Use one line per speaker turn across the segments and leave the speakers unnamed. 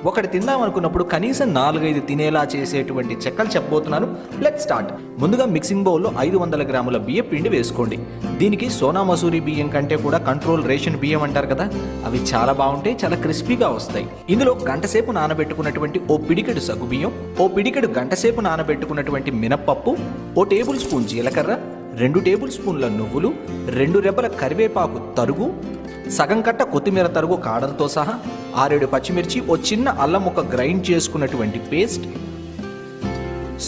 ఒకటి తిందాం అనుకున్నప్పుడు కనీసం 4-5 తినేలా చేసేటువంటి చెక్కలు చెప్పబోతున్నాను. Let start. ముందుగా మిక్సింగ్ బౌల్లో 500 గ్రాముల బియ్యం పిండి వేసుకోండి. దీనికి సోనా మసూరి బియ్యం కంటే కూడా కంట్రోల్ రేషన్ బియ్యం అంటారు కదా, అవి చాలా బాగుంటాయి, చాలా క్రిస్పీగా వస్తాయి. ఇందులో గంటసేపు నానబెట్టుకున్నటువంటి ఓ పిడికెడు సగ్గు బియ్యం, ఓ పిడికెడు గంటసేపు నానబెట్టుకున్నటువంటి మినప్పప్పు, ఓ టేబుల్ స్పూన్ జీలకర్ర, 2 టేబుల్ స్పూన్ల నువ్వులు, 2 రెబ్బల కరివేపాకు తరుగు, సగం కట్ట కొత్తిమీర తరుగు కాడలతో సహా, 6-7 పచ్చిమిర్చి, ఓ చిన్న అల్లం ముక్క గ్రైండ్ చేసుకున్నటువంటి పేస్ట్,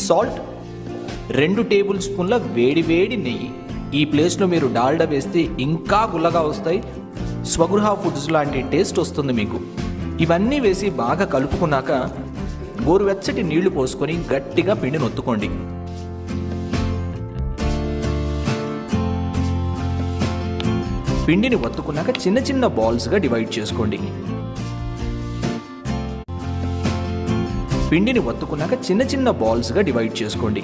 సాల్ట్, 2 టేబుల్ స్పూన్ల వేడి నెయ్యి. ఈ ప్లేస్లో మీరు డాల్డా వేస్తే ఇంకా గుల్లగా వస్తాయి, స్వగృహ ఫుడ్స్ లాంటి టేస్ట్ వస్తుంది మీకు. ఇవన్నీ వేసి బాగా కలుపుకున్నాక గోరువెచ్చటి నీళ్లు పోసుకొని గట్టిగా పిండిని ఒత్తుకోండి. పిండిని ఒత్తుకున్నాక చిన్న చిన్న బాల్స్గా డివైడ్ చేసుకోండి. పిండిని ఒత్తుకున్నాక చిన్న చిన్న బాల్స్గా డివైడ్ చేసుకోండి.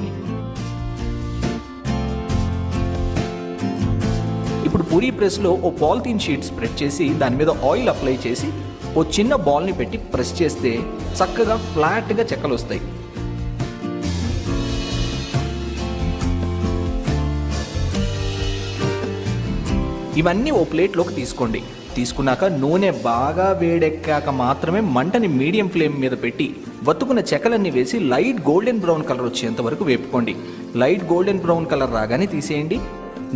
ఇప్పుడు పూరీ ప్రెస్లో ఓ పాలిథీన్ షీట్ స్ప్రెడ్ చేసి దాని మీద ఆయిల్ అప్లై చేసి ఓ చిన్న బాల్ని పెట్టి ప్రెస్ చేస్తే చక్కగా ఫ్లాట్గా చెక్కలు వస్తాయి. ఇవన్నీ ఓ ప్లేట్లోకి తీసుకోండి. తీసుకున్నాక నూనె బాగా వేడెక్కాక మాత్రమే మంటని మీడియం ఫ్లేమ్ మీద పెట్టి వత్తుకున్న చెక్కలన్నీ వేసి లైట్ గోల్డెన్ బ్రౌన్ కలర్ వచ్చేంత వరకు వేపుకోండి. లైట్ గోల్డెన్ బ్రౌన్ కలర్ రాగానే తీసేయండి.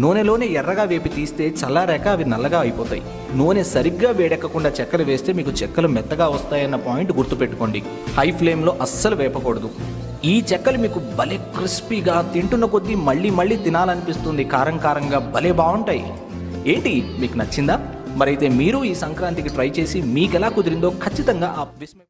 నూనెలోనే ఎర్రగా వేపి తీస్తే చల్లారాక అవి నల్లగా అయిపోతాయి. నూనె సరిగ్గా వేడెక్కకుండా చెక్కలు వేస్తే మీకు చెక్కలు మెత్తగా వస్తాయన్న పాయింట్ గుర్తుపెట్టుకోండి. హై ఫ్లేమ్లో అస్సలు వేపకూడదు. ఈ చెక్కలు మీకు భలే క్రిస్పీగా తింటున్న కొద్దీ మళ్ళీ తినాలనిపిస్తుంది. కారంగా భలే బాగుంటాయి. ఏంటి, మీకు నచ్చిందా? మరైతే మీరు ఈ సంక్రాంతికి ట్రై చేసి మీకు ఎలా కుదిరిందో ఖచ్చితంగా ఆ విస్మయ